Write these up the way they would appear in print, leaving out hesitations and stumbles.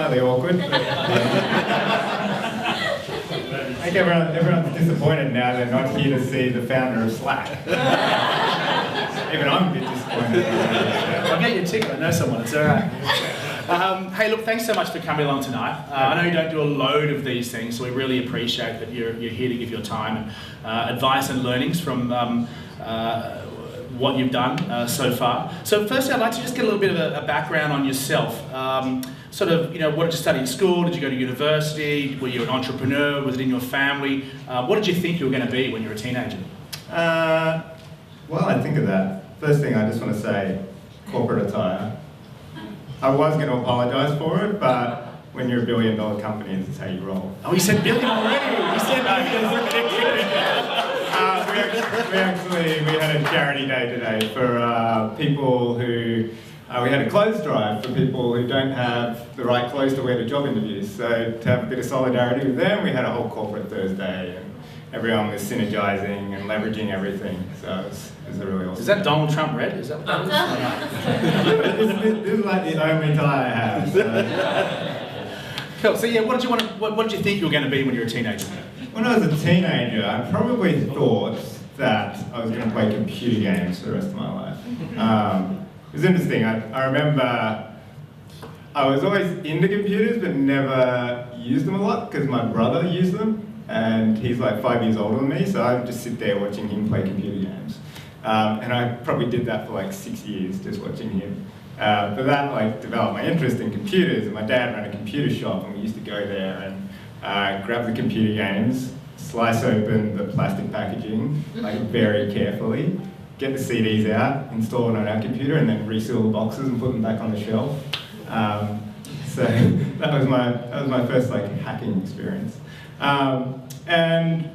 slightly awkward. But, I think everyone's disappointed now they're not here to see the founder of Slack. Even I'm a bit disappointed. I'll get you a ticket, I know someone, it's all right. Hey, look, thanks so much for coming along tonight. I know you don't do a load of these things, so we really appreciate that you're here to give your time and advice and learnings from what you've done so far. So firstly, I'd like to just get a little bit of a background on yourself. Sort of, what did you study in school? Did you go to university? Were you an entrepreneur? Was it in your family? What did you think you were going to be when you were a teenager? Well, I think of that. First thing, I just want to say, corporate attire. I was going to apologise for it, but when you're a $1 billion company, this is how you roll. Oh, you said billion already! You said we had a charity day today for people who, we had a clothes drive for people who don't have the right clothes to wear to job interviews. So to have a bit of solidarity with them, we had a whole corporate Thursday, and everyone was synergising and leveraging everything. So it was a really awesome. Is that Donald Trump red? Is that what that is? This is like the only tie I have. So. Cool. So yeah, what did you think you were going to be when you were a teenager? When I was a teenager, I probably thought that I was going to play computer games for the rest of my life. It was interesting. I remember I was always into computers but never used them a lot because my brother used them, and he's like 5 years older than me, so I would just sit there watching him play computer games. And I probably did that for like 6 years, just watching him. But that developed my interest in computers, and my dad ran a computer shop, and we used to go there and grab the computer games, slice open the plastic packaging very carefully, get the CDs out, install it on our computer, and then reseal the boxes and put them back on the shelf. So that was my first hacking experience. And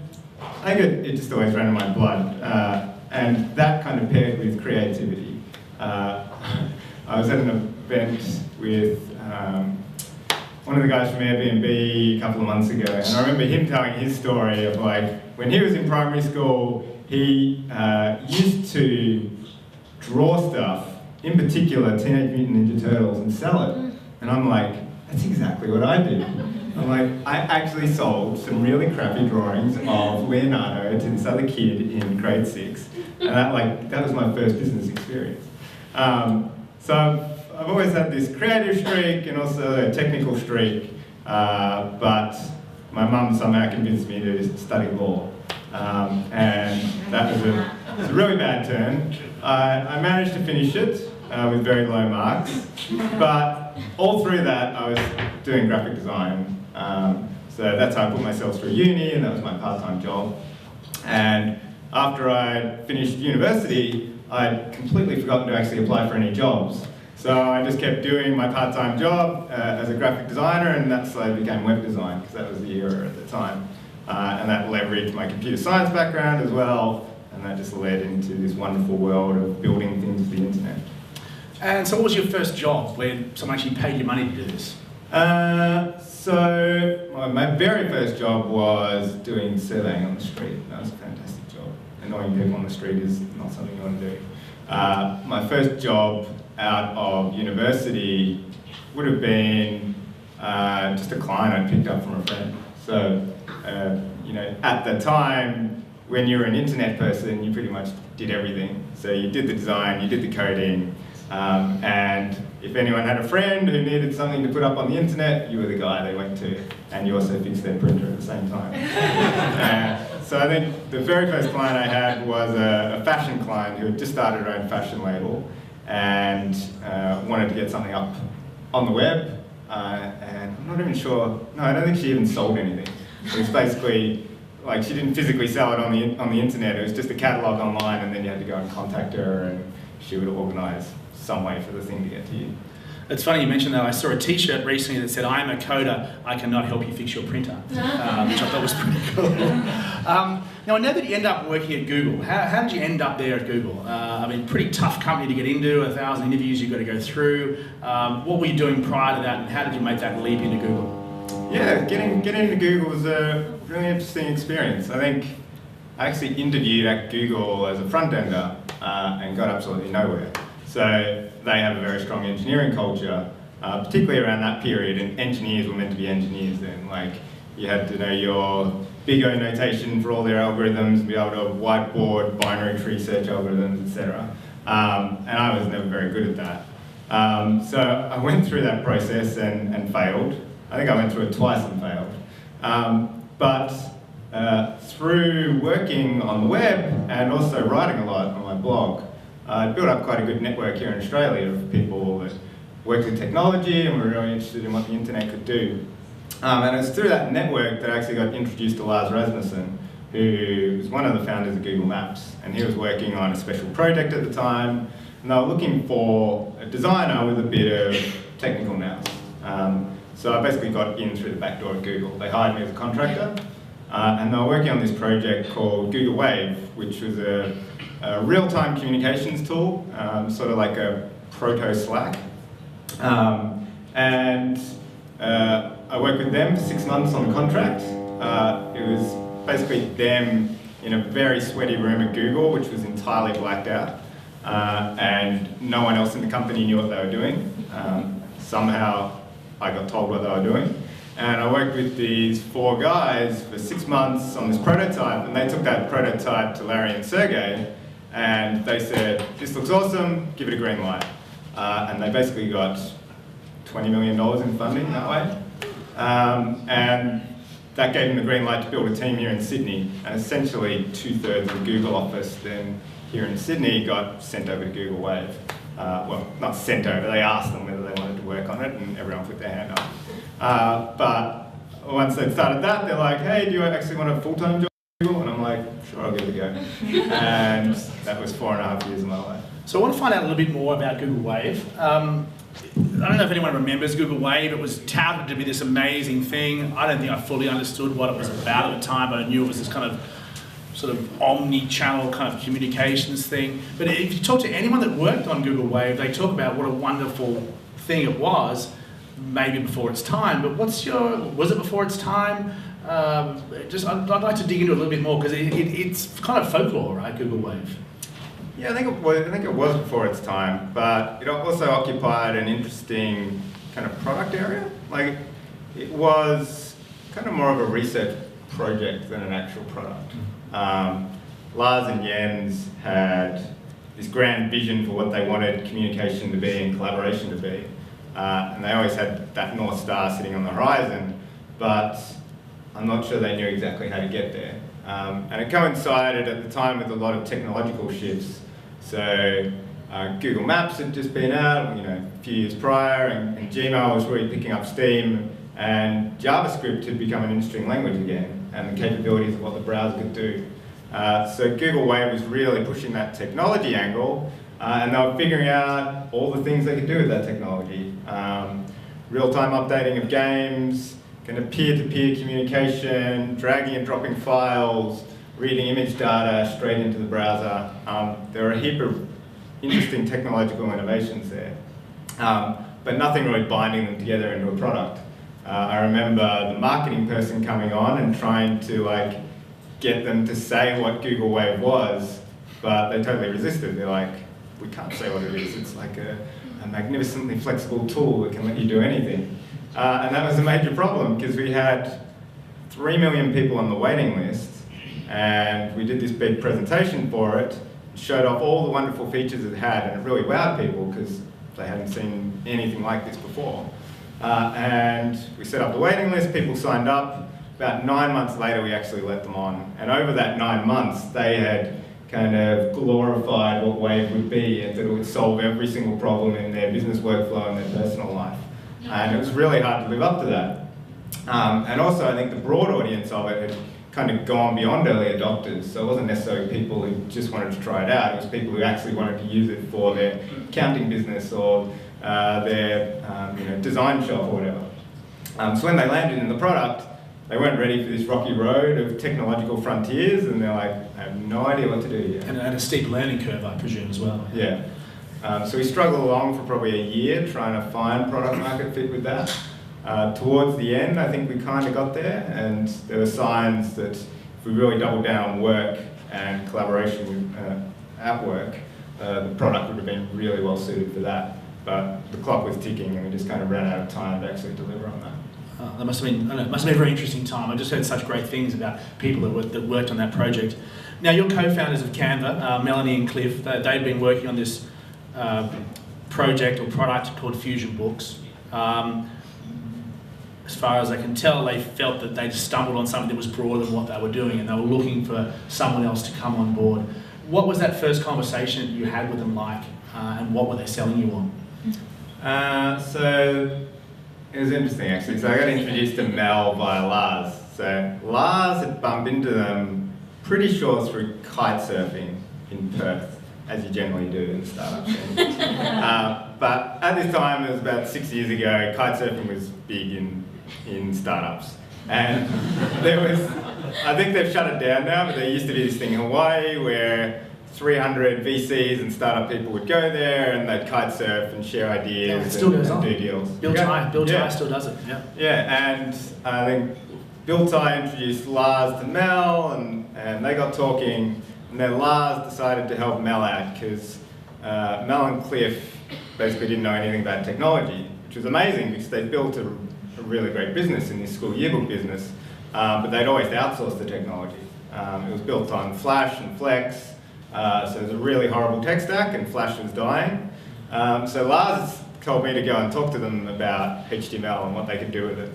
I think it just always ran in my blood, and that kind of paired with creativity. I was at an event with one of the guys from Airbnb a couple of months ago, and I remember him telling his story of when he was in primary school, he used to draw stuff, in particular Teenage Mutant Ninja Turtles, and sell it. And I'm like, that's exactly what I do. I'm like, I actually sold some really crappy drawings of Leonardo to this other kid in grade 6, and that was my first business experience. So I've always had this creative streak and also a technical streak, but my mum somehow convinced me to study law, and that was a really bad turn. I managed to finish it with very low marks, but all through that I was doing graphic design. So that's how I put myself through uni, and that was my part-time job. And after I finished university, I'd completely forgotten to actually apply for any jobs. So I just kept doing my part-time job as a graphic designer, and that slowly became web design, because that was the era at the time. And that leveraged my computer science background as well, and that just led into this wonderful world of building things for the internet. And so what was your first job where someone actually paid you money to do this? So my very first job was doing surveying on the street. That was a fantastic job. Annoying people on the street is not something you want to do. My first job out of university would have been just a client I'd picked up from a friend. So, at the time, when you were an internet person, you pretty much did everything. So you did the design, you did the coding, and if anyone had a friend who needed something to put up on the internet, you were the guy they went to, and you also fixed their printer at the same time. So I think the very first client I had was a fashion client who had just started her own fashion label and wanted to get something up on the web, and I'm not even sure, no, I don't think she even sold anything. It was basically, she didn't physically sell it on the internet, it was just a catalogue online, and then you had to go and contact her, and she would organise some way for the thing to get to you. It's funny you mentioned that. I saw a t-shirt recently that said, "I am a coder, I cannot help you fix your printer," which I thought was pretty cool. Now I know that you end up working at Google. How did you end up there at Google? Pretty tough company to get into, 1,000 interviews you've got to go through. What were you doing prior to that, and how did you make that leap into Google? Yeah, getting into Google was a really interesting experience. I think I actually interviewed at Google as a front-ender and got absolutely nowhere. So they have a very strong engineering culture, particularly around that period, and engineers were meant to be engineers then. Like, you had to know your big O notation for all their algorithms, be able to whiteboard binary tree search algorithms, etc. And I was never very good at that. So I went through that process and failed. I think I went through it twice and failed. But through working on the web and also writing a lot on my blog, I built up quite a good network here in Australia of people that worked with technology and were really interested in what the internet could do. And it was through that network that I actually got introduced to Lars Rasmussen, who was one of the founders of Google Maps. And he was working on a special project at the time, and they were looking for a designer with a bit of technical nous. So I basically got in through the back door of Google. They hired me as a contractor, and they were working on this project called Google Wave, which was a real-time communications tool, sort of like a proto-Slack. I worked with them for 6 months on the contract. It was basically them in a very sweaty room at Google, which was entirely blacked out, and no one else in the company knew what they were doing. Somehow I got told what they were doing. And I worked with these 4 guys for 6 months on this prototype, and they took that prototype to Larry and Sergey, and they said, "This looks awesome, give it a green light." And they basically got $20 million in funding that way. And that gave them the green light to build a team here in Sydney, and essentially 2/3 of the Google office then here in Sydney got sent over to Google Wave. Well, not sent over, they asked them whether they wanted to work on it, and everyone put their hand up. But once they'd started that, they're like, "Hey, do you actually want a full-time job at Google?" And I'm like, "Sure, I'll give it a go." And that was 4.5 years of my life. So I want to find out a little bit more about Google Wave. I don't know if anyone remembers Google Wave. It was touted to be this amazing thing. I don't think I fully understood what it was about at the time, but I knew it was this kind of sort of omni-channel kind of communications thing. But if you talk to anyone that worked on Google Wave, they talk about what a wonderful thing it was, maybe before its time. But was it before its time? I'd like to dig into it a little bit more, because it's kind of folklore, right, Google Wave? Yeah, I think it was before its time, but it also occupied an interesting kind of product area. Like, it was kind of more of a research project than an actual product. Lars and Jens had this grand vision for what they wanted communication to be and collaboration to be, and they always had that North Star sitting on the horizon, but I'm not sure they knew exactly how to get there. And it coincided at the time with a lot of technological shifts. So Google Maps had just been out, a few years prior, and Gmail was really picking up steam, and JavaScript had become an interesting language again, and the capabilities of what the browser could do. So Google Wave was really pushing that technology angle, and they were figuring out all the things they could do with that technology. Real-time updating of games, kind of peer-to-peer communication, dragging and dropping files, reading image data straight into the browser. There were a heap of interesting technological innovations there, but nothing really binding them together into a product. I remember the marketing person coming on and trying to get them to say what Google Wave was, but they totally resisted. They're like, "We can't say what it is. It's like a magnificently flexible tool that can let you do anything." And that was a major problem, because we had 3 million people on the waiting list, and we did this big presentation for it, showed off all the wonderful features it had, and it really wowed people because they hadn't seen anything like this before. And we set up the waiting list, people signed up. About 9 months later, we actually let them on. And over that 9 months, they had kind of glorified what Wave would be, and that it would solve every single problem in their business workflow and their personal life. And it was really hard to live up to that. And also, I think the broad audience of it had kind of gone beyond early adopters. So it wasn't necessarily people who just wanted to try it out. It was people who actually wanted to use it for their accounting business or their design shop or whatever. So when they landed in the product, they weren't ready for this rocky road of technological frontiers, and they're like, "I have no idea what to do here." And a steep learning curve, I presume, as well. Yeah. So we struggled along for probably a year trying to find product market fit with that. Towards the end, I think we kind of got there, and there were signs that if we really doubled down on work and collaboration at work, the product would have been really well suited for that. but the clock was ticking and we just kind of ran out of time to actually deliver on that. That must have been, I don't know, it must have been a very interesting time. I just heard such great things about people that worked on that project. Now, you're co-founders of Canva, Melanie and Cliff. They've been working on this project or product called Fusion Books. As far as I can tell, they felt that they stumbled on something that was broader than what they were doing, and they were looking for someone else to come on board. What was that first conversation that you had with them like, and what were they selling you on? So it was interesting actually. So I got introduced to Mel via Lars. So Lars had bumped into them pretty sure through kite surfing in Perth, as you generally do in the startup scene. But at this time, it was about 6 years ago, kite surfing was big in startups. And there was, I think they've shut it down now, but there used to be this thing in Hawaii where 300 VCs and startup people would go there and they'd kite surf and share ideas still goes and on. do deals. Bill Ty still does it, yeah. Yeah, and I think Bill Ty introduced Lars to Mel and they got talking, and then Lars decided to help Mel out because Mel and Cliff basically didn't know anything about technology, which was amazing because they built a really great business in this school yearbook business, but they'd always outsourced the technology. It was built on Flash and Flex, so it was a really horrible tech stack and Flash was dying. So Lars told me to go and talk to them about HTML and what they could do with it.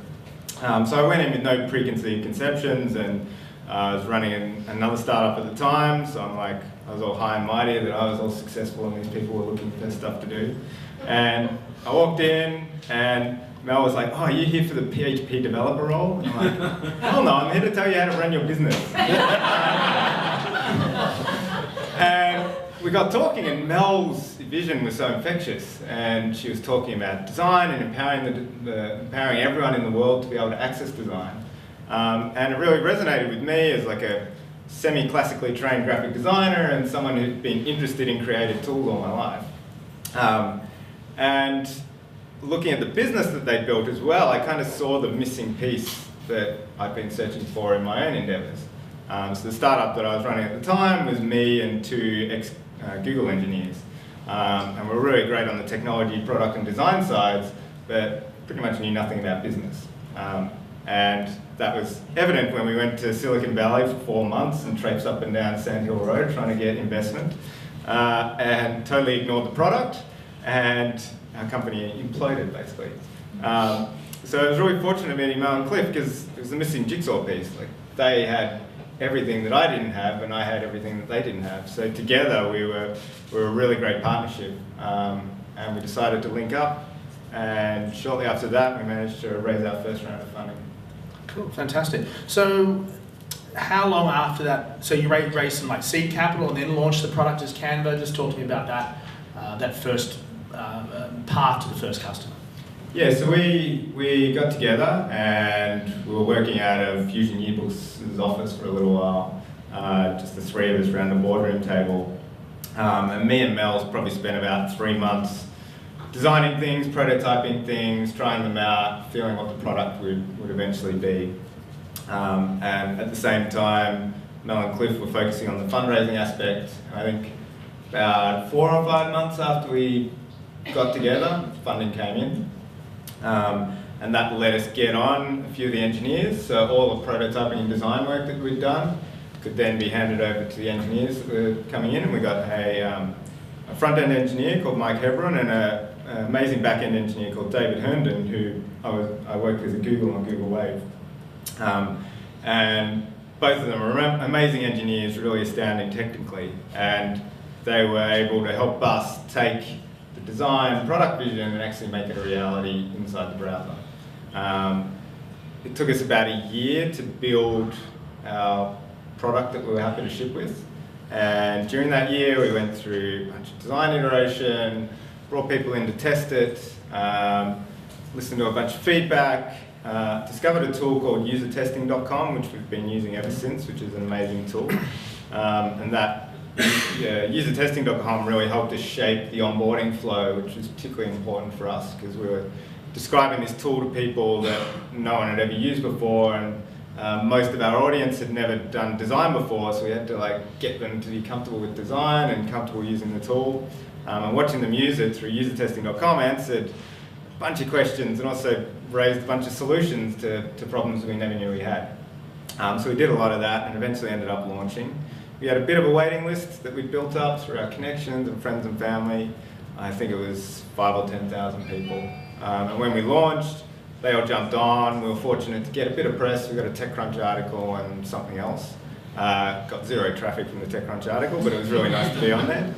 So I went in with no preconceived conceptions, and I was running another startup at the time, so I was all high and mighty that I was all successful and these people were looking for stuff to do. And I walked in and Mel was like, "Oh, are you here for the PHP developer role?" And I'm like, "Hell no, I'm here to tell you how to run your business." And we got talking, and Mel's vision was so infectious, and she was talking about design and empowering everyone in the world to be able to access design. And it really resonated with me as like a semi-classically trained graphic designer and someone who'd been interested in creative tools all my life. And looking at the business that they built as well, I kind of saw the missing piece that I'd been searching for in my own endeavors. So the startup that I was running at the time was me and two ex-Google engineers. And we were really great on the technology, product and design sides, but pretty much knew nothing about business. And that was evident when we went to Silicon Valley for 4 months and traipsed up and down Sand Hill Road trying to get investment, and totally ignored the product, and our company imploded basically. So I was really fortunate meeting Mel and Cliff because it was the missing jigsaw piece. Like, they had everything that I didn't have, and I had everything that they didn't have. So together we were a really great partnership, and we decided to link up. And shortly after that, we managed to raise our first round of funding. Cool, fantastic. So, how long after that? So you raised some like seed capital and then launched the product as Canva. Just talk to me about that first path to the first customer. Yeah, so we got together and we were working out of Fusion Yearbooks' office for a little while, just the three of us around the boardroom table. And me and Mel's probably spent about 3 months designing things, prototyping things, trying them out, feeling what the product would eventually be. And at the same time, Mel and Cliff were focusing on the fundraising aspect. I think about 4 or 5 months after we got together, funding came in. And that let us get on a few of the engineers, so all the prototyping and design work that we'd done could then be handed over to the engineers that were coming in, and we got a front-end engineer called Mike Hebron and an amazing back-end engineer called David Herndon, who I worked with at Google on Google Wave. And both of them are amazing engineers, really astounding technically, and they were able to help us take the design, product vision, and actually make it a reality inside the browser. It took us about a year to build our product that we were happy to ship with. And during that year, we went through a bunch of design iteration, brought people in to test it, listened to a bunch of feedback, discovered a tool called usertesting.com, which we've been using ever since, which is an amazing tool. And that usertesting.com really helped us shape the onboarding flow, which was particularly important for us because we were describing this tool to people that no one had ever used before, and Most of our audience had never done design before, so we had to like get them to be comfortable with design and comfortable using the tool. And watching them use it through usertesting.com answered a bunch of questions and also raised a bunch of solutions to problems we never knew we had. So we did a lot of that and eventually ended up launching. We had a bit of a waiting list that we built up through our connections and friends and family. I think it was 5,000 or 10,000 people. And when we launched, they all jumped on. We were fortunate to get a bit of press. We got a TechCrunch article and something else. Got zero traffic from the TechCrunch article, but it was really nice to be on there.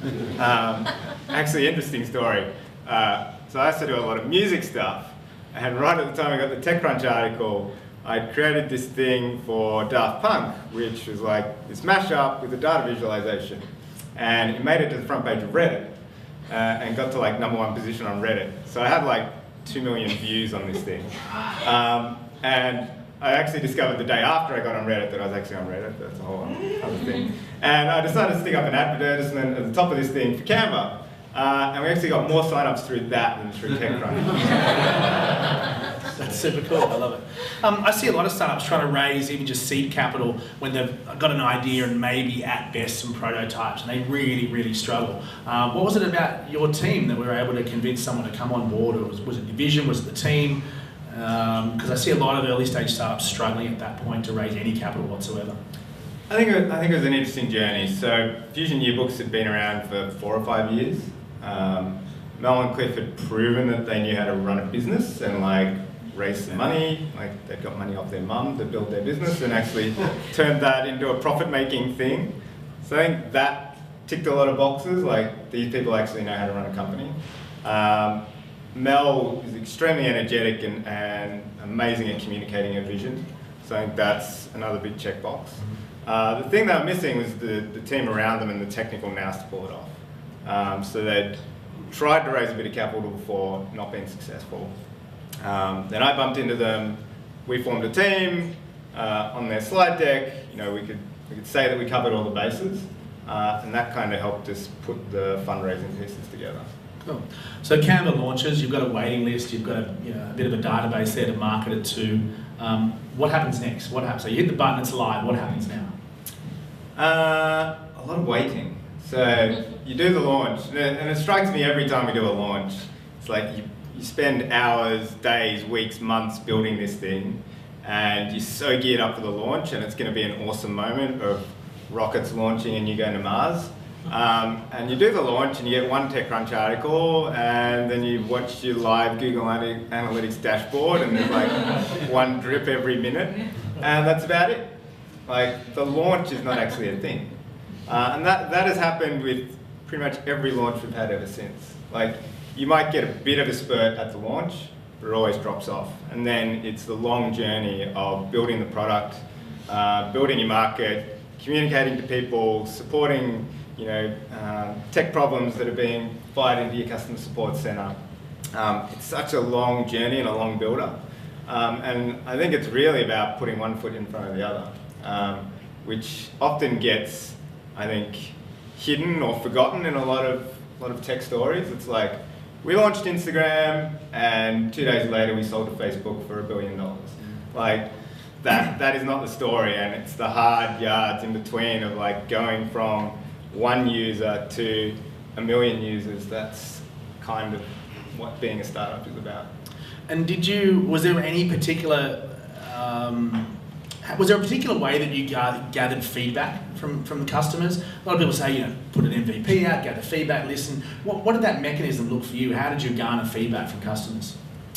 Actually, interesting story. So I used to do a lot of music stuff, and right at the time I got the TechCrunch article, I created this thing for Daft Punk, which was like this mashup with a data visualization. And it made it to the front page of Reddit and got to like #1 position on Reddit. So I had like 2 million views on this thing. And I actually discovered the day after I got on Reddit that I was actually on Reddit. That's a whole other thing. And I decided to stick up an advertisement at the top of this thing for Canva. And we actually got more signups through that than through TechCrunch. That's super cool, I love it. I see a lot of startups trying to raise even just seed capital when they've got an idea and maybe at best some prototypes, and they really, really struggle. What was it about your team that we were able to convince someone to come on board? Or was it the vision, was it the team? Because I see a lot of early stage startups struggling at that point to raise any capital whatsoever. I think it was an interesting journey. So Fusion Yearbooks had been around for 4 or 5 years. Mel and Cliff had proven that they knew how to run a business and like raise some money, like they'd got money off their mum to build their business and actually turned that into a profit-making thing. So I think that ticked a lot of boxes, like these people actually know how to run a company. Mel is extremely energetic and amazing at communicating her vision. So I think that's another big checkbox. The thing that I'm missing was the team around them and the technical nous to pull it off. So they'd tried to raise a bit of capital before, not been successful. Then I bumped into them. We formed a team. On their slide deck, you know, we could say that we covered all the bases, and that kind of helped us put the fundraising pieces together. Cool. So Canva launches. You've got a waiting list. You've got a bit of a database there to market it to. What happens next? What happens? So you hit the button. It's live. What happens now? A lot of waiting. So you do the launch, and it strikes me every time we do a launch. It's like you spend hours, days, weeks, months building this thing, and you're so geared up for the launch, and it's going to be an awesome moment of rockets launching and you going to Mars. And you do the launch and you get one TechCrunch article, and then you watch your live Google Analytics dashboard, and there's like one drip every minute, and that's about it. Like, the launch is not actually a thing. And that has happened with pretty much every launch we've had ever since. Like, you might get a bit of a spurt at the launch, but it always drops off. And then it's the long journey of building the product, building your market, communicating to people, supporting, you know, tech problems that are being fired into your customer support center. It's such a long journey and a long build-up. And I think it's really about putting one foot in front of the other, which often gets, I think, hidden or forgotten in a lot of tech stories. It's like, we launched Instagram, and 2 days later we sold to Facebook for $1 billion. Like, that is not the story, and it's the hard yards in between of like going from one user to 1 million users. That's kind of what being a startup is about. And was there any particular, was there a particular way that you gathered feedback from the customers? A lot of people say, you know, put an MVP out, gather feedback, listen. What did that mechanism look for you? How did you garner feedback from customers?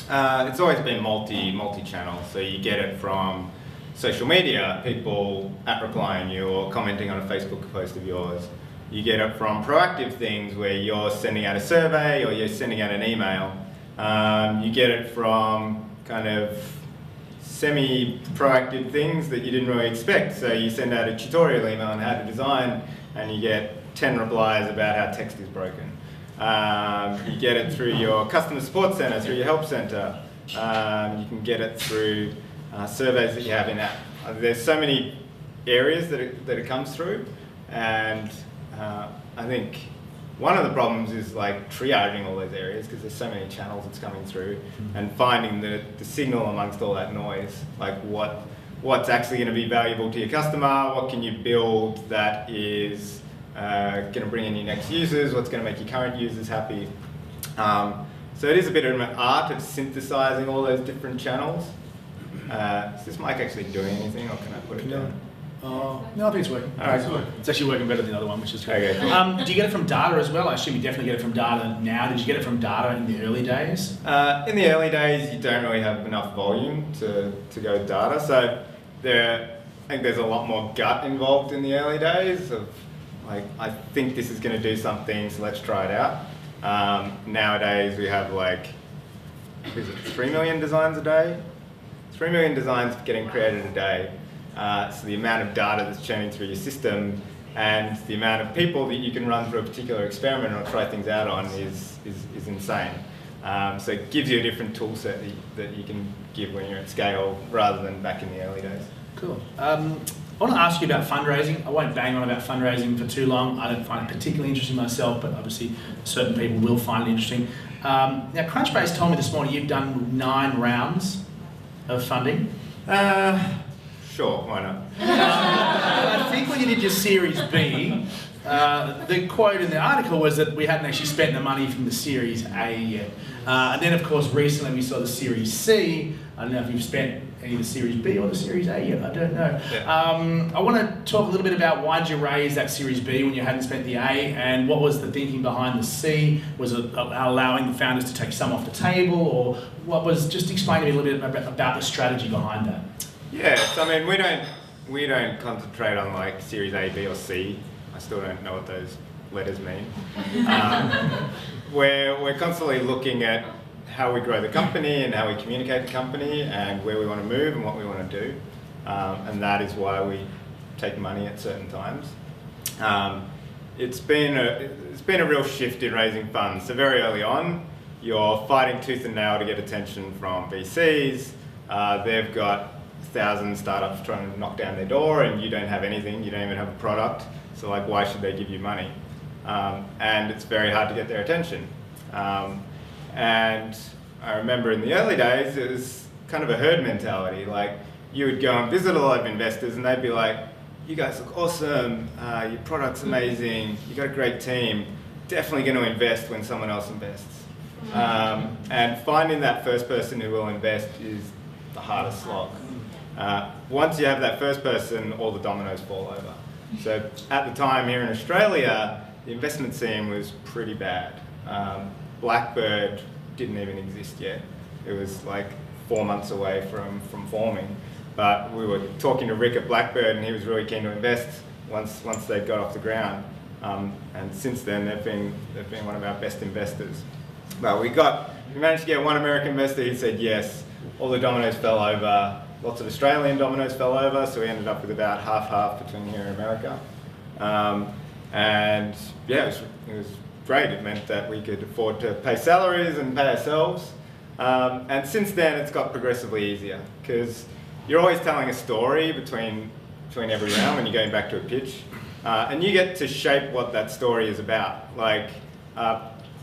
It's always been multi-channel. So you get it from social media, people replying you or commenting on a Facebook post of yours. You get it from proactive things where you're sending out a survey or you're sending out an email. You get it from kind of semi-proactive things that you didn't really expect. So you send out a tutorial email on how to design and you get 10 replies about how text is broken. You get it through your customer support center, through your help center. You can get it through surveys that you have in app. There's so many areas that it comes through, and I think one of the problems is like triaging all those areas because there's so many channels it's coming through, and finding the signal amongst all that noise, like what what's actually going to be valuable to your customer, what can you build that is going to bring in your next users, what's going to make your current users happy. So it is a bit of an art of synthesizing all those different channels. Is this mic actually doing anything, or can I put it down? No, I think it's working. All right, cool. It's actually working better than the other one, which is good. Okay, cool. Do you get it from data as well? I assume you definitely get it from data now. Did you get it from data in the early days? In the early days, you don't really have enough volume to go with data. So I think there's a lot more gut involved in the early days of like, I think this is going to do something, so let's try it out. Nowadays, we have like, is it 3 million designs a day? 3 million designs getting created a day. So the amount of data that's churning through your system and the amount of people that you can run through a particular experiment or try things out on is insane. So it gives you a different tool set that you can give when you're at scale rather than back in the early days. Cool. I want to ask you about fundraising. I won't bang on about fundraising for too long. I don't find it particularly interesting myself, but obviously certain people will find it interesting. Now, Crunchbase told me this morning you've done 9 rounds of funding. Sure, why not? I think when you did your Series B, the quote in the article was that we hadn't actually spent the money from the Series A yet. And then, of course, recently we saw the Series C. I don't know if you've spent any of the Series B or the Series A yet, I don't know. Yeah. I want to talk a little bit about why did you raise that Series B when you hadn't spent the A, and what was the thinking behind the C? Was it allowing the founders to take some off the table, or what was, just explain to me a little bit about the strategy behind that. Yes, I mean, we don't concentrate on like Series A, B or C. I still don't know what those letters mean. We're constantly looking at how we grow the company and how we communicate the company and where we want to move and what we want to do. And that is why we take money at certain times. It's been a real shift in raising funds. So very early on, you're fighting tooth and nail to get attention from VCs. They've got 1,000 startups trying to knock down their door and you don't have anything, you don't even have a product. So like, why should they give you money? And it's very hard to get their attention. And I remember in the early days, it was kind of a herd mentality. Like, you would go and visit a lot of investors and they'd be like, you guys look awesome, your product's amazing, you got a great team, definitely going to invest when someone else invests. And finding that first person who will invest is the hardest slog. Once you have that first person, all the dominoes fall over. So at the time here in Australia, the investment scene was pretty bad. Blackbird didn't even exist yet. It was like 4 months away from forming. But we were talking to Rick at Blackbird and he was really keen to invest once they got off the ground. And since then they've been one of our best investors. But we managed to get one American investor who said yes. All the dominoes fell over. Lots of Australian dominoes fell over, so we ended up with about half-half between here and America. And yeah, it was great. It meant that we could afford to pay salaries and pay ourselves. And since then, it's got progressively easier because you're always telling a story between every round when you're going back to a pitch. And you get to shape what that story is about. Like,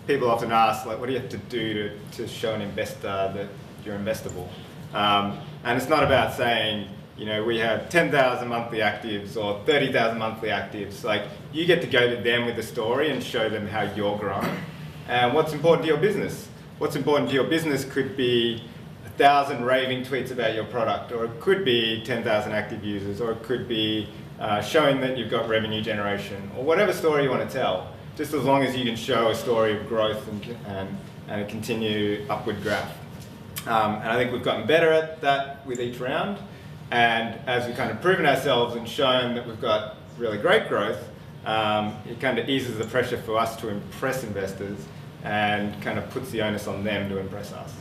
people often ask, like, what do you have to do to show an investor that you're investable? And it's not about saying, you know, we have 10,000 monthly actives or 30,000 monthly actives. Like, you get to go to them with the story and show them how you're growing and what's important to your business. What's important to your business could be 1,000 raving tweets about your product, or it could be 10,000 active users, or it could be showing that you've got revenue generation, or whatever story you want to tell. Just as long as you can show a story of growth and a continued upward graph. And I think we've gotten better at that with each round. And as we've kind of proven ourselves and shown that we've got really great growth, it kind of eases the pressure for us to impress investors and kind of puts the onus on them to impress us.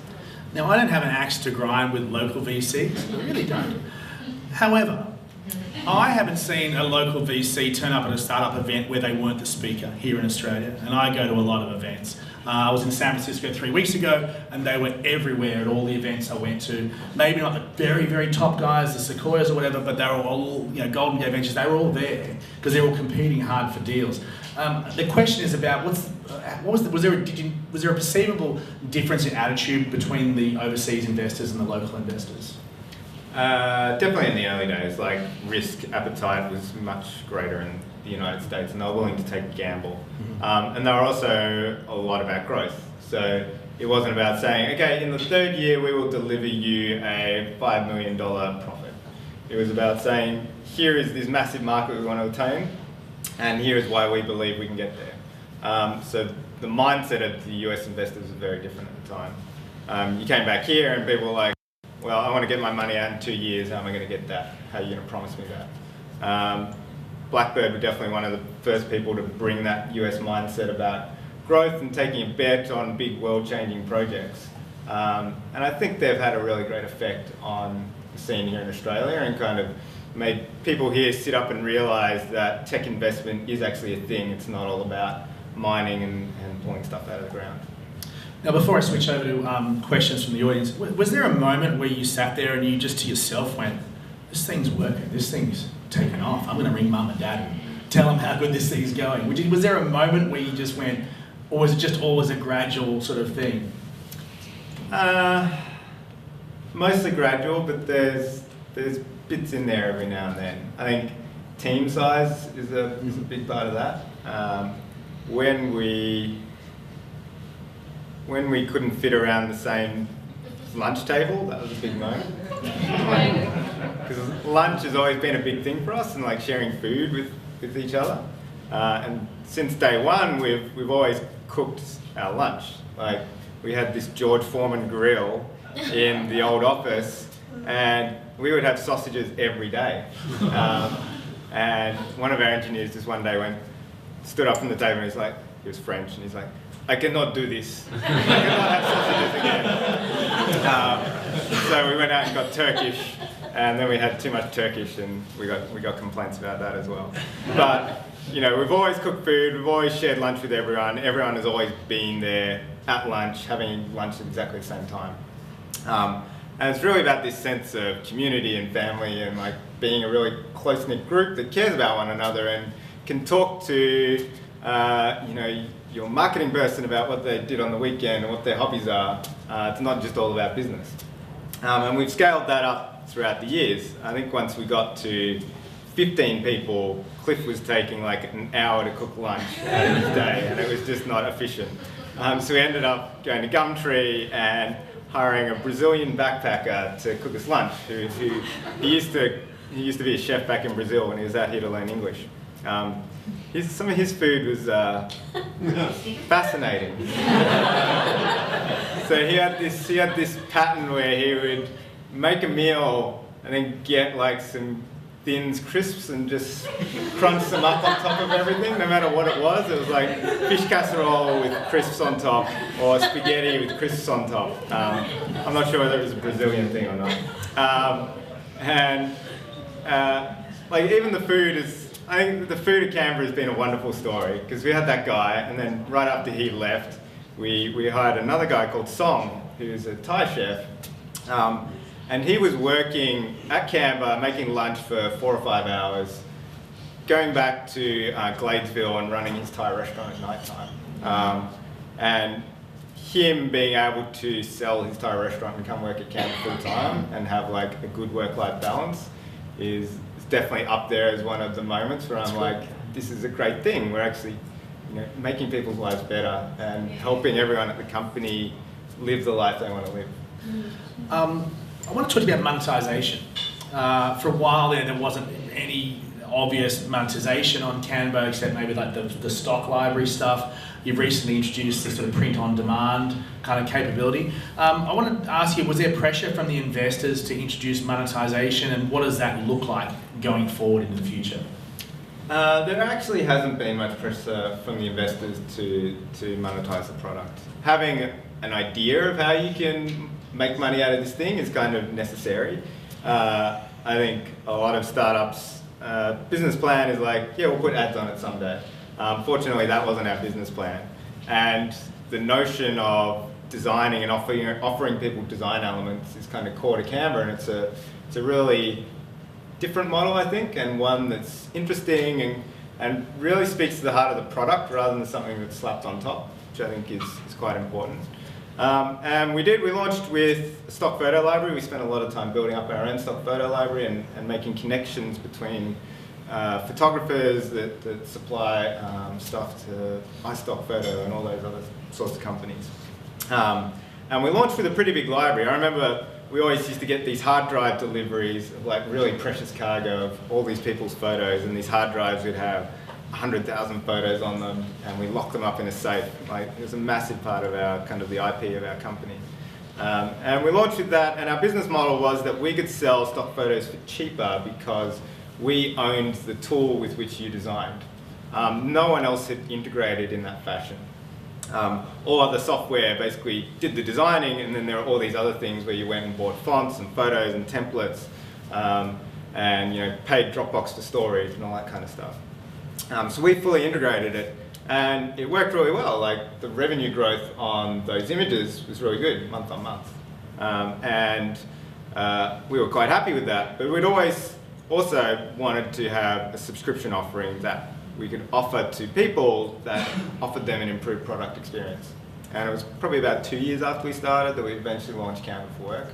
Now, I don't have an axe to grind with local VCs, I really don't. However, I haven't seen a local VC turn up at a startup event where they weren't the speaker here in Australia, and I go to a lot of events. I was in San Francisco 3 weeks ago, and they were everywhere at all the events I went to. Maybe not the very, very top guys, the Sequoias or whatever, but they were all, you know, Golden Gate Ventures, they were all there because they were all competing hard for deals. The question is about was there a perceivable difference in attitude between the overseas investors and the local investors? Definitely in the early days, like risk appetite was much greater in the United States, and they were willing to take a gamble. And they were also a lot about growth. So it wasn't about saying, okay, in the third year we will deliver you a $5 million profit. It was about saying, here is this massive market we want to attain, and here is why we believe we can get there. So the mindset of the US investors was very different at the time. You came back here and people were like, well, I want to get my money out in 2 years, how am I going to get that? How are you going to promise me that? Blackbird were definitely one of the first people to bring that US mindset about growth and taking a bet on big world-changing projects. And I think they've had a really great effect on the scene here in Australia and kind of made people here sit up and realise that tech investment is actually a thing. It's not all about mining and pulling stuff out of the ground. Now, before I switch over to questions from the audience, was there a moment where you sat there and you just to yourself went, this thing's working, this thing's taken off, I'm going to ring mum and dad and tell them how good this thing's going? Was there a moment where you just went, or was it just always a gradual sort of thing? Mostly gradual, but there's bits in there every now and then. I think team size is a big part of that. When we couldn't fit around the same lunch table, that was a big moment. Because lunch has always been a big thing for us, and like sharing food with each other. And since day one, we've always cooked our lunch. Like we had this George Foreman grill in the old office, and we would have sausages every day. And one of our engineers just one day stood up from the table and he's like, he was French, and he's like, I cannot do this. I cannot have sausages again. So we went out and got Turkish, and then we had too much Turkish, and we got complaints about that as well. But you know, we've always cooked food, we've always shared lunch with everyone. Everyone has always been there at lunch, having lunch at exactly the same time. And it's really about this sense of community and family, and like being a really close-knit group that cares about one another and can talk to your marketing person about what they did on the weekend and what their hobbies are. It's not just all about business. And we've scaled that up throughout the years. I think once we got to 15 people, Cliff was taking like an hour to cook lunch out of his day, and it was just not efficient. So we ended up going to Gumtree and hiring a Brazilian backpacker to cook us lunch, who he used to be a chef back in Brazil when he was out here to learn English. Some of his food was fascinating. So he had this pattern where he would make a meal and then get like some Thins crisps and just crunch them up on top of everything, no matter what it was. It was like fish casserole with crisps on top, or spaghetti with crisps on top. I'm not sure whether it was a Brazilian thing or not. Like even the food is, I think the food at Canva has been a wonderful story, because we had that guy, and then right after he left, we hired another guy called Song, who's a Thai chef. And he was working at Canva, making lunch for 4 or 5 hours, going back to Gladesville and running his Thai restaurant at night time. And him being able to sell his Thai restaurant and come work at Canva full time and have like a good work-life balance is definitely up there as one of the moments where I'm like, this is a great thing. We're actually making people's lives better and helping everyone at the company live the life they want to live. I want to talk about monetization. For a while there wasn't any obvious monetization on Canva, except maybe like the stock library stuff. You've recently introduced this sort of print-on-demand kind of capability. I want to ask you, was there pressure from the investors to introduce monetization, and what does that look like going forward into the future? There actually hasn't been much pressure from the investors to monetize the product. Having an idea of how you can make money out of this thing is kind of necessary. I think a lot of startups' business plan is like, yeah, we'll put ads on it someday. Fortunately, that wasn't our business plan. And the notion of designing and offering people design elements is kind of core to Canva, and it's a really different model, I think, and one that's interesting and really speaks to the heart of the product rather than something that's slapped on top, which I think is quite important. And we launched with a stock photo library. We spent a lot of time building up our own stock photo library and making connections between photographers that supply stuff to iStock Photo and all those other sorts of companies. And we launched with a pretty big library. I remember we always used to get these hard drive deliveries of like really precious cargo of all these people's photos, and these hard drives would have 100,000 photos on them, and we locked them up in a safe. Like, it was a massive part of our kind of the IP of our company. And we launched with that, and our business model was that we could sell stock photos for cheaper because we owned the tool with which you designed. No one else had integrated in that fashion. All other software basically did the designing, and then there are all these other things where you went and bought fonts and photos and templates, and paid Dropbox for storage and all that kind of stuff. So we fully integrated it, and it worked really well. Like, the revenue growth on those images was really good, month on month. And we were quite happy with that, but we'd always also wanted to have a subscription offering that we could offer to people that offered them an improved product experience. And it was probably about 2 years after we started that we eventually launched Canva for Work.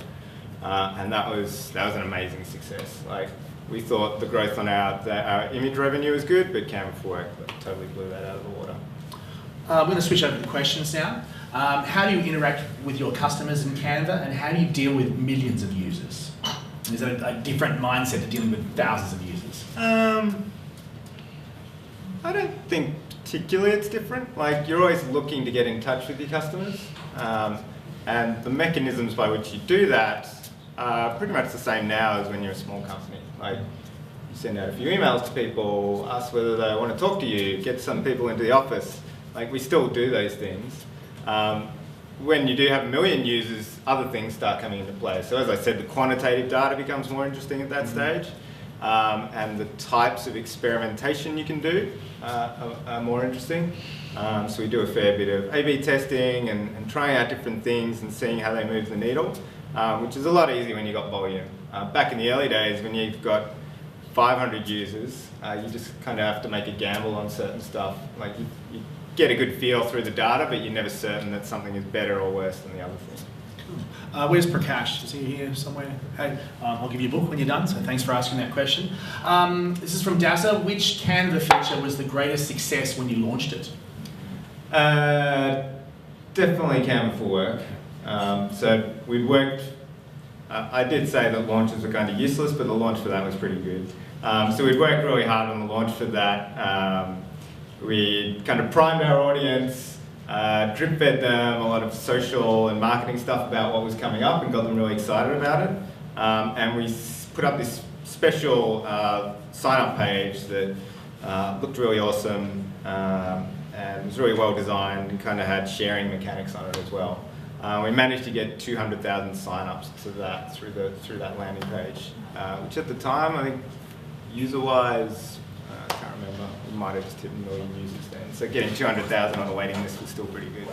And that was an amazing success. Like, we thought the growth on our image revenue was good, but Canva for Work totally blew that out of the water. I'm going to switch over to questions now. How do you interact with your customers in Canva, and how do you deal with millions of users? Is it a different mindset to dealing with thousands of users? I don't think particularly it's different. Like, you're always looking to get in touch with your customers, and the mechanisms by which you do that are pretty much the same now as when you're a small company. Like, you send out a few emails to people, ask whether they want to talk to you, get some people into the office. Like, we still do those things. When you do have 1 million users, other things start coming into play. So as I said, the quantitative data becomes more interesting at that stage. And the types of experimentation you can do are more interesting. So we do a fair bit of A/B testing and trying out different things and seeing how they move the needle, which is a lot easier when you've got volume. Back in the early days, when you've got 500 users, you just kind of have to make a gamble on certain stuff. Like, you get a good feel through the data, but you're never certain that something is better or worse than the other thing. Where's Prakash? Is he here somewhere? Hey, I'll give you a book when you're done, so thanks for asking that question. This is from Dazza. Which Canva feature was the greatest success when you launched it? Definitely Canva for Work. So we'd worked, I did say that launches were kind of useless, but the launch for that was pretty good. So we'd worked really hard on the launch for that. We kind of primed our audience, drip fed them a lot of social and marketing stuff about what was coming up and got them really excited about it. And we put up this special sign-up page that looked really awesome and was really well designed and kind of had sharing mechanics on it as well. We managed to get 200,000 sign-ups to that through that landing page, which at the time, I think, user-wise, I can't remember, we might have just hit 1 million users then. So getting 200,000 on the waiting list was still pretty good.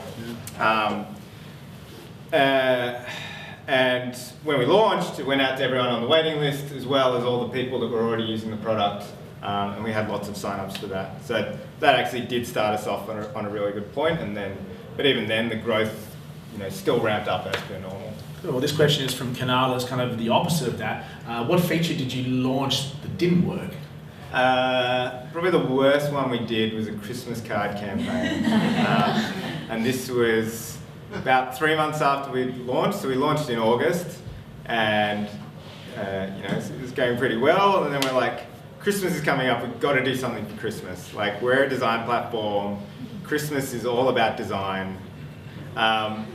And when we launched, it went out to everyone on the waiting list, as well as all the people that were already using the product, and we had lots of sign-ups for that. So that actually did start us off on a really good point, but even then, the growth, still ramped up as per normal. Cool. Well, this question is from Kanala, it's kind of the opposite of that. What feature did you launch that didn't work? Probably the worst one we did was a Christmas card campaign. And this was about 3 months after we launched. So we launched in August, and it was going pretty well. And then we're like, Christmas is coming up, we've got to do something for Christmas. Like, we're a design platform. Christmas is all about design.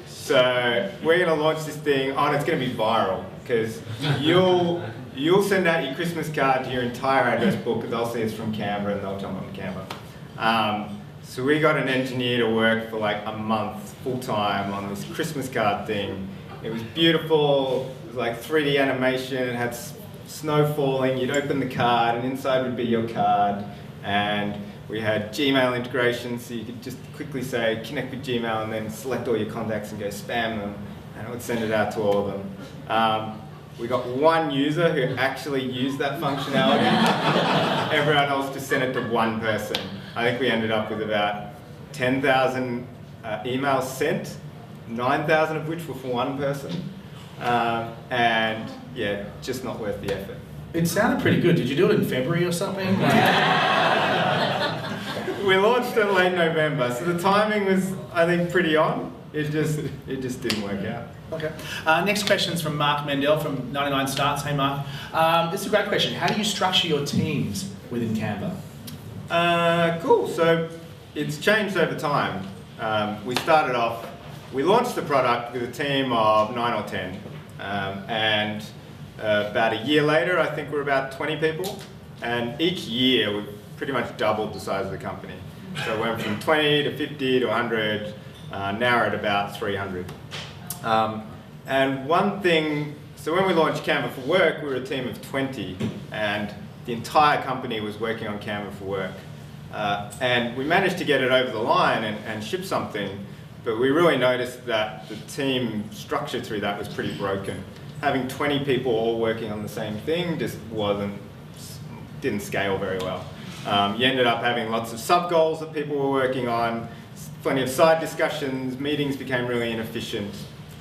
So we're going to launch this thing, and it's going to be viral, because you'll send out your Christmas card to your entire address book, because they'll see it's from Canva and they'll jump on Canva. So we got an engineer to work for like a month full-time on this Christmas card thing. It was beautiful, it was like 3D animation, it had snow falling, you'd open the card and inside would be your card. And we had Gmail integration, so you could just quickly say, connect with Gmail, and then select all your contacts and go spam them, and it would send it out to all of them. We got one user who actually used that functionality. Everyone else just sent it to one person. I think we ended up with about 10,000 emails sent. 9,000 of which were for one person. And yeah, just not worth the effort. It sounded pretty good. Did you do it in February or something? We launched in late November, so the timing was, I think, pretty on. It just didn't work out. Okay. Next question is from Mark Mendel from 99 Starts. Hey, Mark. This is a great question. How do you structure your teams within Canva? Cool. So it's changed over time. We launched the product with a team of 9 or 10. And about a year later, I think we're about 20 people. And each year, we've pretty much doubled the size of the company. So we went from 20 to 50 to 100, now we're at about 300. And one thing, so when we launched Canva for Work, we were a team of 20, and the entire company was working on Canva for Work. And we managed to get it over the line and ship something, but we really noticed that the team structure through that was pretty broken. Having 20 people all working on the same thing just didn't scale very well. You ended up having lots of sub-goals that people were working on, plenty of side discussions, meetings became really inefficient.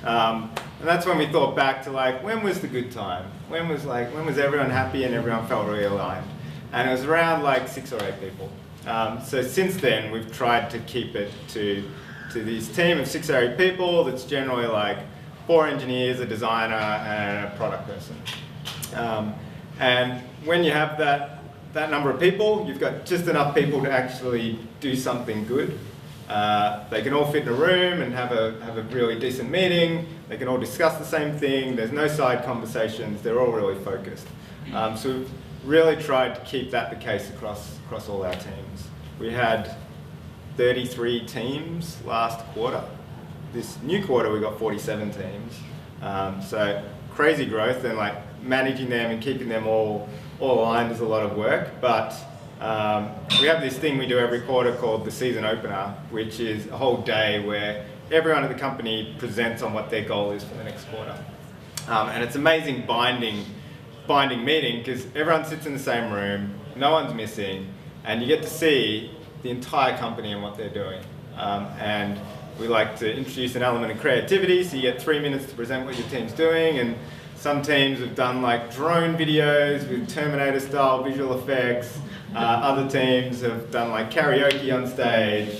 And that's when we thought back to when was the good time? When was everyone happy and everyone felt really aligned? And it was around 6 or 8 people. So since then, we've tried to keep it to this team of 6 or 8 people that's generally 4 engineers, a designer, and a product person. And when you have that number of people, you've got just enough people to actually do something good. They can all fit in a room and have a really decent meeting. They can all discuss the same thing. There's no side conversations. They're all really focused. So we've really tried to keep that the case across all our teams. We had 33 teams last quarter. This new quarter, we got 47 teams. So crazy growth, and managing them and keeping them all aligned is a lot of work. But we have this thing we do every quarter called the season opener, which is a whole day where everyone at the company presents on what their goal is for the next quarter. And it's amazing binding meeting because everyone sits in the same room, no one's missing, and you get to see the entire company and what they're doing. And we like to introduce an element of creativity, so you get 3 minutes to present what your team's doing, and some teams have done drone videos with Terminator-style visual effects. Other teams have done karaoke on stage.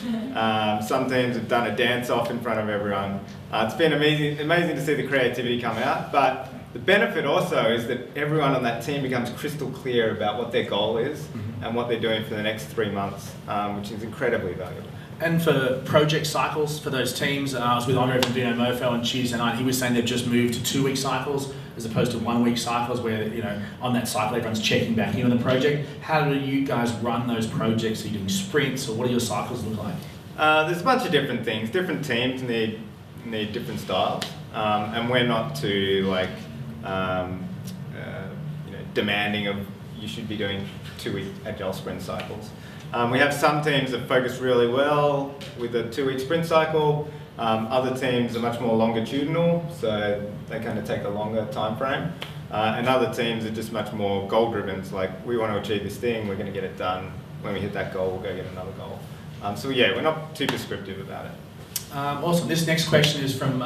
Some teams have done a dance-off in front of everyone. It's been amazing to see the creativity come out, but the benefit also is that everyone on that team becomes crystal clear about what their goal is and what they're doing for the next 3 months, which is incredibly valuable. And for project cycles for those teams, I was with Andre from Dino Mofo on Tuesday night. He was saying they've just moved to 2-week cycles as opposed to 1-week cycles where, on that cycle everyone's checking back in on the project. How do you guys run those projects? Are you doing sprints, or what do your cycles look like? There's a bunch of different things. Different teams need different styles, and we're not too demanding of you should be doing 2-week agile sprint cycles. We have some teams that focus really well with a 2-week sprint cycle. Other teams are much more longitudinal, so they kind of take a longer time frame. And other teams are just much more goal-driven. It's we want to achieve this thing, we're going to get it done. When we hit that goal, we'll go get another goal. So yeah, we're not too prescriptive about it. Awesome. This next question is from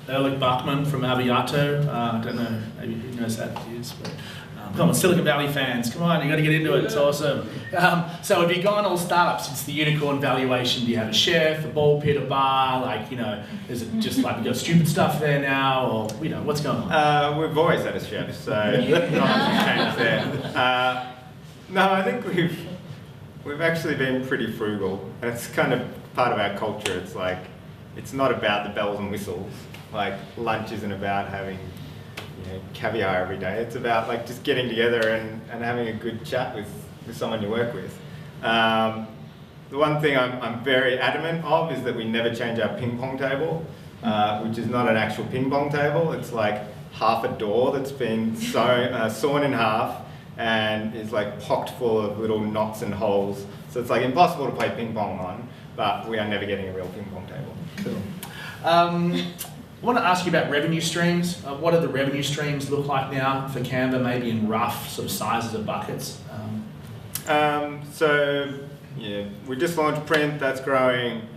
Erlich Bachman from Aviato. I don't know, maybe who knows that is, but come on, Silicon Valley fans, come on, you got to get into it, it's awesome. So have you gone all startups since the unicorn valuation? Do you have a chef, a ball pit, a bar? Is it just you got stupid stuff there now, or what's going on? We've always had a chef, so nothing's changed there. No, I think we've actually been pretty frugal, and it's kind of part of our culture. It's not about the bells and whistles. Lunch isn't about having caviar every day. It's about just getting together and having a good chat with someone you work with. The one thing I'm very adamant of is that we never change our ping pong table, which is not an actual ping pong table. It's half a door that's been sawn in half and is pocked full of little knots and holes. So it's impossible to play ping pong on, but we are never getting a real ping pong table. Cool. I want to ask you about revenue streams. What do the revenue streams look like now for Canva, maybe in rough sort of sizes of buckets? So yeah, we just launched print, that's growing.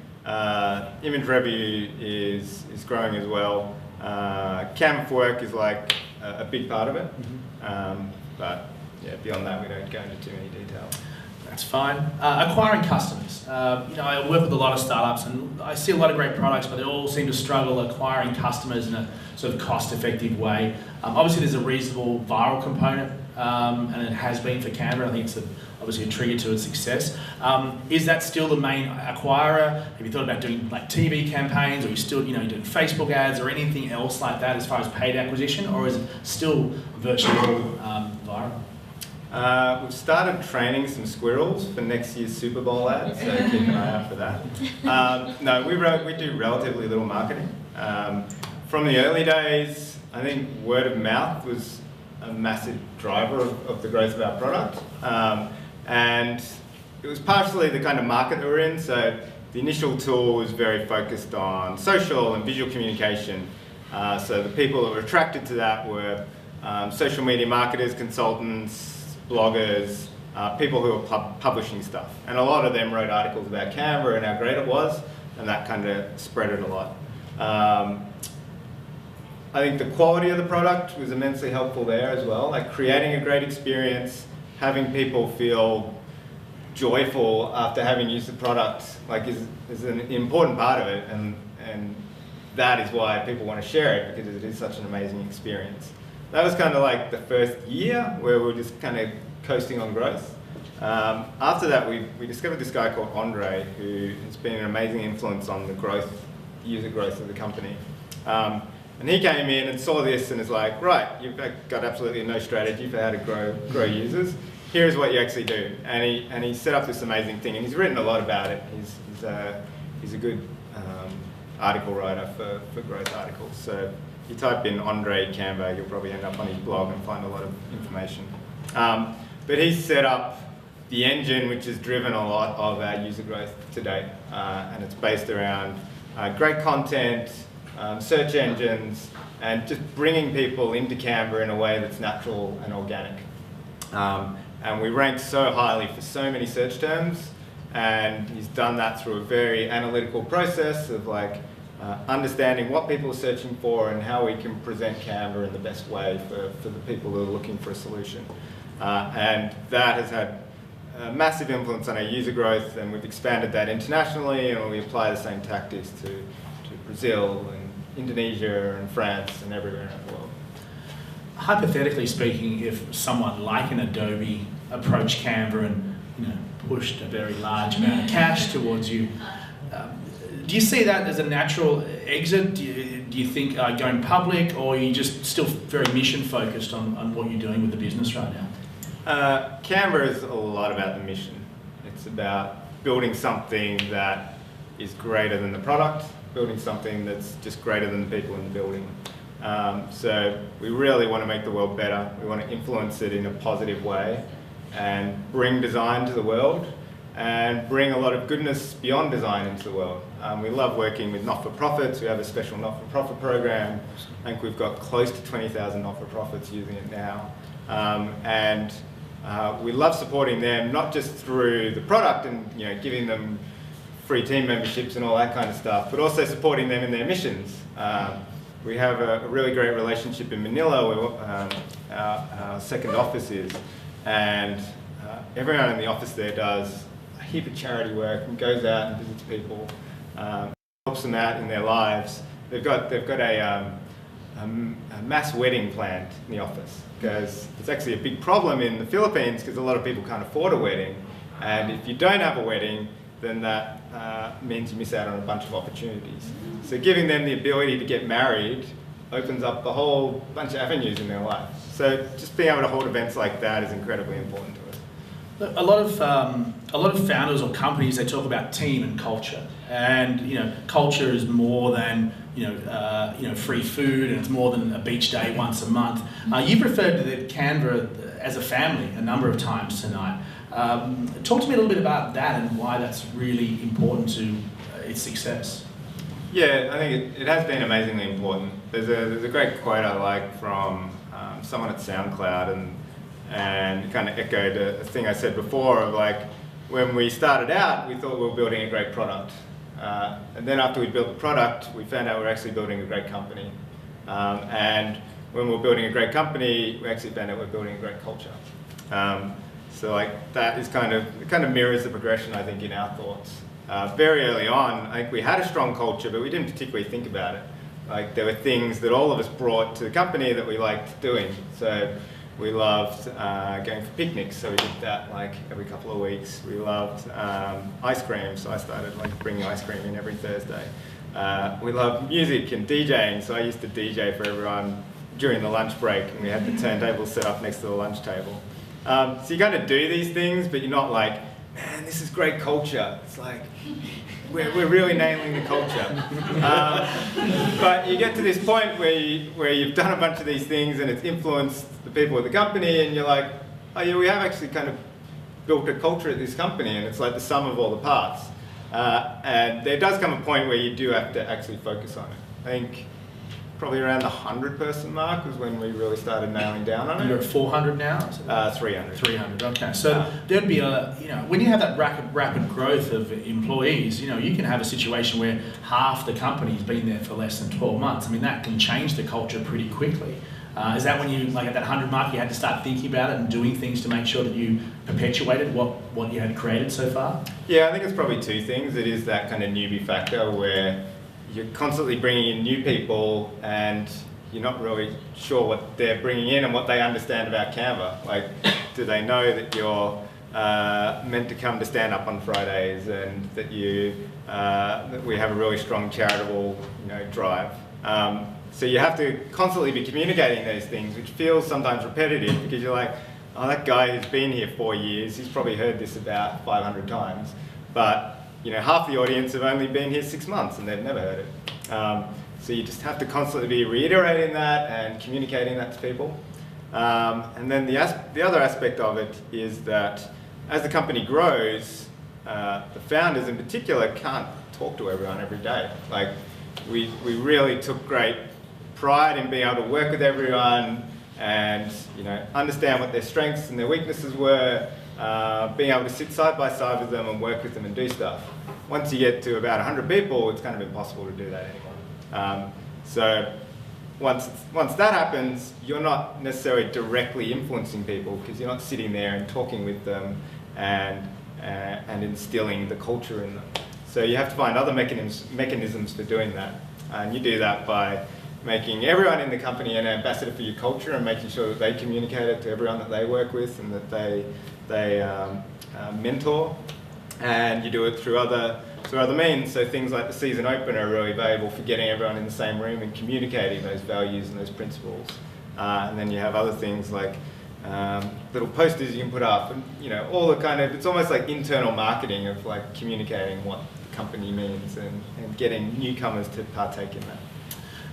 Image revenue is growing as well. Canva for Work is like a big part of it. But yeah, beyond that, we don't go into too many details. That's fine. Acquiring customers. I work with a lot of startups and I see a lot of great products, but they all seem to struggle acquiring customers in a sort of cost-effective way. Obviously, there's a reasonable viral component, and it has been for Canva. I think it's obviously a trigger to its success. Is that still the main acquirer? Have you thought about doing like TV campaigns, or are you still doing Facebook ads or anything else like that as far as paid acquisition, or is it still virtually all viral? We've started training some squirrels for next year's Super Bowl ads, so keep an eye out for that. No, we do relatively little marketing. From the early days, I think word of mouth was a massive driver of the growth of our product. And it was partially the kind of market that we're in, so the initial tool was very focused on social and visual communication. So the people that were attracted to that were social media marketers, consultants, bloggers, people who were publishing stuff. And a lot of them wrote articles about Canva and how great it was, and that kind of spread it a lot. I think the quality of the product was immensely helpful there as well, like creating a great experience, having people feel joyful after having used the product, like is an important part of it, and that is why people want to share it, because it is such an amazing experience. That was kind of like the first year where we were just kind of coasting on growth. After that, we discovered this guy called Andre, who has been an amazing influence on the user growth of the company. And he came in and saw this and is like, right, you've got absolutely no strategy for how to grow users. Here's what you actually do. And he set up this amazing thing, and he's written a lot about it. He's a good article writer for growth articles. So if you type in Andre Canva, you'll probably end up on his blog and find a lot of information. But he's set up the engine which has driven a lot of our user growth to date. And it's based around great content, search engines, and just bringing people into Canva in a way that's natural and organic. And we rank so highly for so many search terms, and he's done that through a very analytical process of understanding what people are searching for and how we can present Canva in the best way for the people who are looking for a solution. And that has had a massive influence on our user growth, and we've expanded that internationally, and we apply the same tactics to Brazil and Indonesia and France and everywhere in the world. Hypothetically speaking, if someone like an Adobe approached Canva and pushed a very large amount of cash towards you, do you see that as a natural exit? Do you think going public, or are you just still very mission focused on what you're doing with the business right now? Canva is a lot about the mission. It's about building something that is greater than the product, building something that's just greater than the people in the building. So we really want to make the world better. We want to influence it in a positive way and bring design to the world and bring a lot of goodness beyond design into the world. We love working with not-for-profits. We have a special not-for-profit program. I think we've got close to 20,000 not-for-profits using it now. And we love supporting them, not just through the product and giving them free team memberships and all that kind of stuff, but also supporting them in their missions. We have a really great relationship in Manila where our second office is, and everyone in the office there does a heap of charity work and goes out and visits people, helps them out in their lives. They've got a mass wedding planned in the office, because it's actually a big problem in the Philippines because a lot of people can't afford a wedding, and if you don't have a wedding, then that means you miss out on a bunch of opportunities. So giving them the ability to get married opens up a whole bunch of avenues in their life. So just being able to hold events like that is incredibly important to us. A lot of founders or companies, they talk about team and culture, and culture is more than free food, and it's more than a beach day once a month. You've referred to the Canva as a family a number of times tonight. Talk to me a little bit about that and why that's really important to its success. Yeah, I think it has been amazingly important. There's a great quote I like from someone at SoundCloud, and kind of echoed a thing I said before of when we started out, we thought we were building a great product. And then after we built the product, we found out we were actually building a great company. And when we were building a great company, we actually found out we were building a great culture. So like that is it kind of mirrors the progression, I think, in our thoughts. Very early on, I think we had a strong culture, but we didn't particularly think about it. Like there were things that all of us brought to the company that we liked doing. So we loved going for picnics, so we did that like every couple of weeks. We loved ice cream, so I started like bringing ice cream in every Thursday. We loved music and DJing, so I used to DJ for everyone during the lunch break, and we had the turntable set up next to the lunch table. So you kind of do these things, but you're not like, man, this is great culture. It's like, we're really nailing the culture. But you get to this point where you've done a bunch of these things and it's influenced the people at the company, and you're like, oh yeah, we have actually kind of built a culture at this company, and it's like the sum of all the parts. And there does come a point where you do have to actually focus on it. I think probably around the 100-person mark was when we really started nailing down on it. You're at 400 now? 300. 300, okay. So there'd be when you have that rapid growth of employees, you can have a situation where half the company's been there for less than 12 months. I mean, that can change the culture pretty quickly. Is that when you, like at that 100 mark, you had to start thinking about it and doing things to make sure that you perpetuated what you had created so far? Yeah, I think it's probably two things. It is that kind of newbie factor where you're constantly bringing in new people and you're not really sure what they're bringing in and what they understand about Canva. Like, do they know that you're meant to come to stand up on Fridays, and that that we have a really strong charitable drive. So you have to constantly be communicating those things, which feels sometimes repetitive because you're like, oh, that guy who's been here 4 years, he's probably heard this about 500 times. But half the audience have only been here 6 months and they've never heard it. So you just have to constantly be reiterating that and communicating that to people. And then the other aspect of it is that as the company grows, the founders in particular can't talk to everyone every day. Like we really took great pride in being able to work with everyone and understand what their strengths and their weaknesses were, being able to sit side by side with them and work with them and do stuff. Once you get to about 100 people, it's kind of impossible to do that anymore. So once that happens, you're not necessarily directly influencing people because you're not sitting there and talking with them and instilling the culture in them. So you have to find other mechanisms for doing that. And you do that by making everyone in the company an ambassador for your culture and making sure that they communicate it to everyone that they work with and that they mentor. And you do it through other means. So things like the season opener are really valuable for getting everyone in the same room and communicating those values and those principles. And then you have other things like little posters you can put up, and all the kind of, it's almost like internal marketing of like communicating what the company means and getting newcomers to partake in that.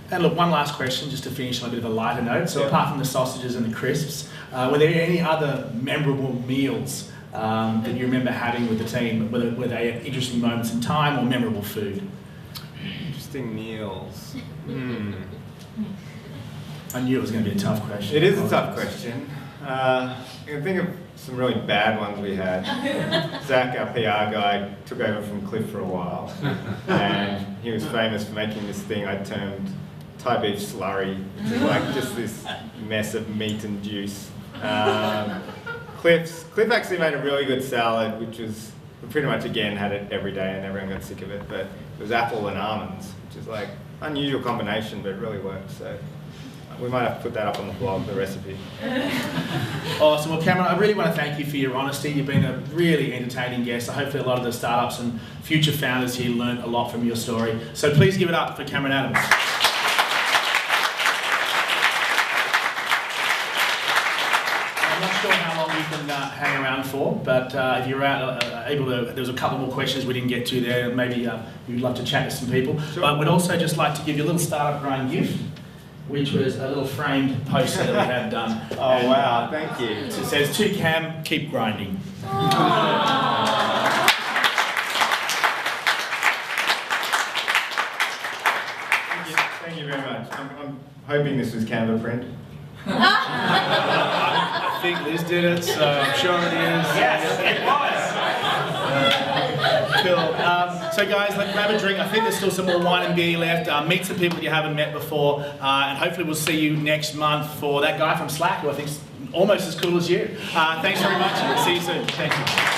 And look, one last question just to finish on a bit of a lighter note. So apart from the sausages and the crisps, were there any other memorable meals that you remember having with the team? Were they interesting moments in time or memorable food? Interesting meals. I knew it was going to be a tough question. It is a tough question. I can think of some really bad ones we had. Zach, our PR guy, took over from Cliff for a while, and he was famous for making this thing I termed Thai beef slurry, which is like just this mess of meat and juice. Cliff actually made a really good salad, which was, we pretty much again had it every day and everyone got sick of it, but it was apple and almonds, which is like unusual combination, but it really worked. So we might have to put that up on the blog, the recipe. Awesome. Well, Cameron, I really want to thank you for your honesty. You've been a really entertaining guest. Hopefully a lot of the startups and future founders here learned a lot from your story. So please give it up for Cameron Adams. I'm not sure how long you can hang around for, but if you're able to, there was a couple more questions we didn't get to there. Maybe you'd love to chat to some people. Sure. But we'd also just like to give you a little startup grind gift, which was a little framed poster that we had done. Oh, wow, thank you. It says, "To Cam, keep grinding." Thank you very much. I'm hoping this was Canva print. I think Liz did it, so I'm sure it is. Yes, it was. Cool. So guys, let's grab a drink. I think there's still some more wine and beer left. Meet some people that you haven't met before, and hopefully we'll see you next month for that guy from Slack, who I think's almost as cool as you. Thanks very much. See you soon. Thank you.